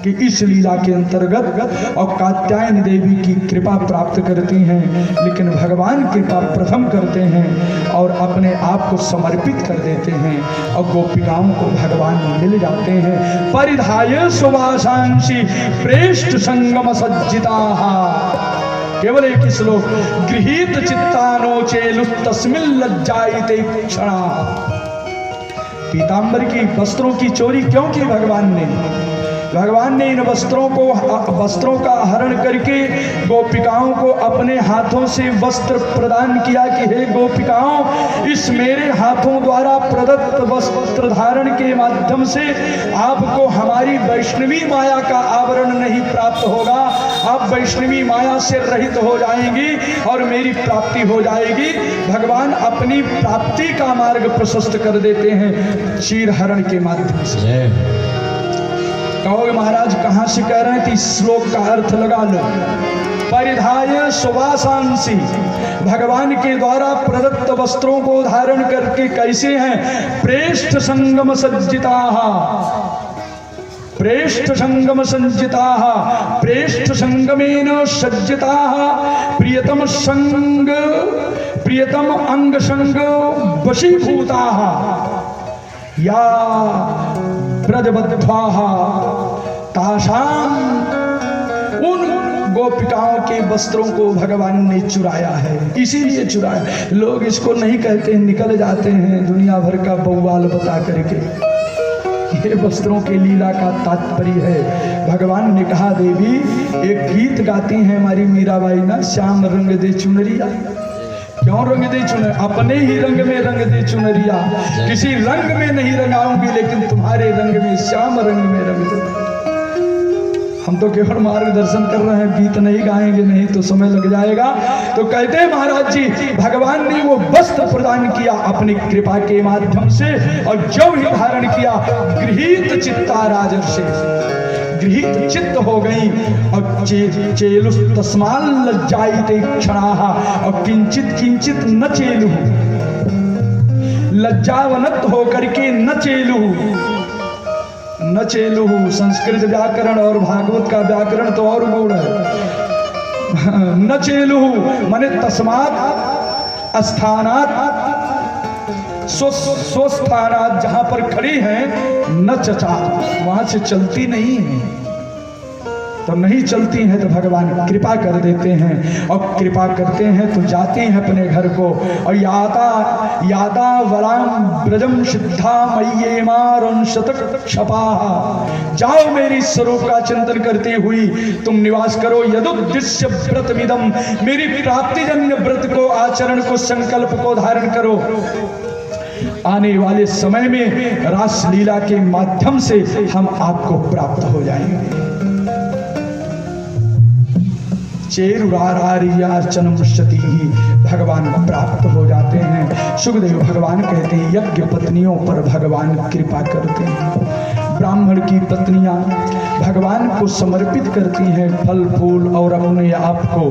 कि इस लीला के अंतर्गत और कात्यायनी देवी की कृपा प्राप्त करती हैं, लेकिन भगवान कृपा प्रथम करते हैं और अपने आप को समर्पित कर देते हैं और गोपिकाओं को भगवान मिल जाते हैं। परिधाय सुवासांसी प्रेष्ठ संगम सज्जिता, केवल एक ही श्लोक, गृहीत चित्तानो चेलुस्तस्मिन् लज्जायते क्षणा। पीतांबर की वस्त्रों की चोरी क्यों की भगवान ने? भगवान ने इन वस्त्रों का हरण करके गोपिकाओं को अपने हाथों से वस्त्र प्रदान किया कि हे गोपिकाओं, इस मेरे हाथों द्वारा प्रदत्त वस्त्र धारण के माध्यम से आपको हमारी वैष्णवी माया का आवरण नहीं प्राप्त होगा, आप वैष्णवी माया से रहित हो जाएंगी और मेरी प्राप्ति हो जाएगी। भगवान अपनी प्राप्ति का मार्ग प्रशस्त कर देते हैं चीर हरण के माध्यम से। कहोगे महाराज कहाँ से कह रहे हैं? तो इस श्लोक का अर्थ लगा लो। परिधाय सुवासांसी, भगवान के द्वारा प्रदत्त वस्त्रों को धारण करके कैसे हैं? प्रेष्ठ संगम सज्जिता, प्रेष्ठ संगम संजिता, प्रेष्ठ संगमेन सज्जिता, प्रियतम संग प्रियतम अंग संग वशीभूता, या ब्रजबद्ध्वाः तासाम। उन गोपिकाओं के वस्त्रों को भगवान ने चुराया है, इसीलिए चुराया। लोग इसको नहीं कहते, निकल जाते हैं दुनिया भर का बवाल बता करके। ये वस्त्रों के लीला का तात्पर्य है। भगवान ने कहा, देवी एक गीत गाती हैं हमारी मीराबाई ना, श्याम रंग दे चुनरिया। क्यों रंग दे चुनरिया? अपने ही रंग में रंग दे चुनरिया, किसी रंग में नहीं रंगाऊंगी, लेकिन तुम्हारे रंग में, श्याम रंग में रंग दे। हम तो केवल मार्गदर्शन कर रहे हैं, गीत नहीं गाएंगे, नहीं तो समय लग जाएगा। तो कहते हैं महाराज जी, भगवान ने वो वस्त्र प्रदान किया अपनी कृपा के माध्यम से, और जो ही धारण किया गृहीत चित्ता राजर्षि, गृहीत चित्त हो गई। और चेलुस तस्माल लज्जायते क्षणाः, और किंचित किंचित न चेलु, लज्जावनत होकर के न चेलु। न चेलु, संस्कृत व्याकरण और भागवत का व्याकरण तो और गूढ़ है। न चेलु माने तस्मात् स्थानात्, स्वस्थानात्, जहां पर खड़ी हैं, न चचा, वहां से चलती नहीं है। तो नहीं चलती हैं तो भगवान कृपा कर देते हैं, और कृपा करते हैं तो जाती हैं अपने घर को। और यादा वराम ब्रजम सिद्धा मय्येमा रंशतक क्षपाः, जाओ मेरी स्वरूप का चिंतन करती हुई तुम निवास करो। यदुद्देश्य व्रतमिदं, मेरी प्राप्तिजन्य व्रत को, आचरण को, संकल्प को धारण करो। आने वाले समय में रास लीला के माध्यम से हम आपको प्राप्त हो जाएंगे। चेरुरारियार्चनम शती ही भगवान प्राप्त हो जाते हैं। सुखदेव भगवान कहते हैं, यज्ञ पत्नियों पर भगवान कृपा करते हैं। ब्राह्मण की पत्नियां भगवान को समर्पित करती हैं फल फूल, और अपने आप को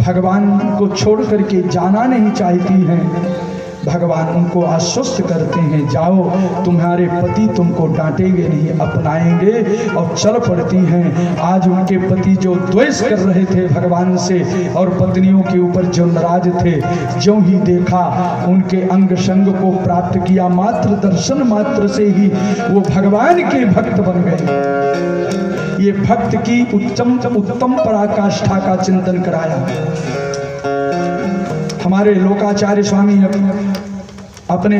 भगवान को छोड़ करके जाना नहीं चाहती हैं। भगवान उनको आश्वस्त करते हैं, जाओ तुम्हारे पति तुमको डांटेंगे नहीं, अपनाएंगे, और चल पड़ती हैं। आज उनके पति जो द्वेष कर रहे थे भगवान से और पत्नियों के ऊपर जो नाराज थे, जो ही देखा उनके अंग संग को प्राप्त किया, मात्र दर्शन मात्र से ही वो भगवान के भक्त बन गए। ये भक्त की उत्तम पराकाष्ठा का चिंतन कराया। हमारे लोकाचार्य स्वामी अपने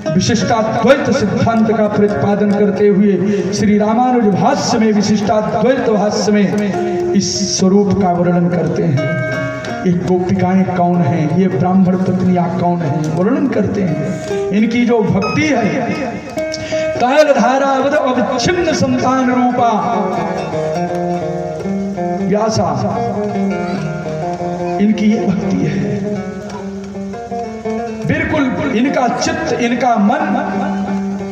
विशिष्टाद्वैत सिद्धांत का प्रतिपादन करते हुए श्री रामानुज भाष्य में, विशिष्टाद्वैत भाष्य में इस स्वरूप का वर्णन करते हैं। ये गोपिकाएं कौन हैं, ये ब्राह्मण पत्नियां कौन हैं, वर्णन करते हैं। इनकी जो भक्ति है, तैल धारावत अविच्छिन्न संतान रूपा व्यासा, इनकी ये भक्ति है। बिल्कुल इनका चित्त, इनका मन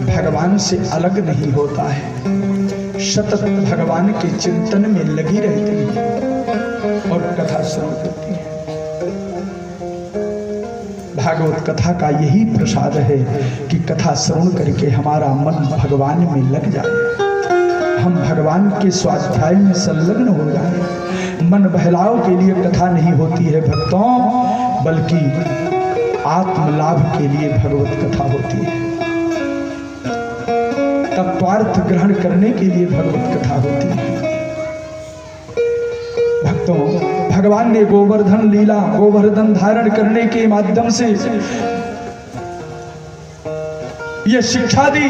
भगवान से अलग नहीं होता है, सतत भगवान के चिंतन में लगी रहती है और कथा श्रवण करती है। भागवत कथा का यही प्रसाद है कि कथा श्रवण करके हमारा मन भगवान में लग जाए, हम भगवान के स्वाध्याय में संलग्न हो जाएं। मन बहलाव के लिए कथा नहीं होती है भक्तों, बल्कि आत्मलाभ के लिए भगवत कथा होती है। तत्वार्थ ग्रहण करने के लिए भगवत कथा होती है। भक्तों, भगवान ने गोवर्धन लीला, गोवर्धन धारण करने के माध्यम से यह शिक्षा दी,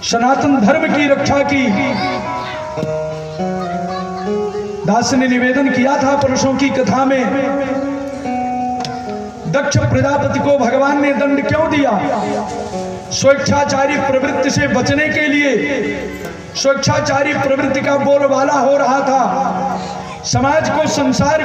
सनातन धर्म की रक्षा की। दास ने निवेदन किया था पुरुषों की कथा में, दक्ष प्रजापति को भगवान ने दंड क्यों दिया? स्वेच्छाचारी प्रवृत्ति से बचने के लिए। स्वेच्छाचारी प्रवृत्ति का बोलबाला हो रहा था, समाज को संसार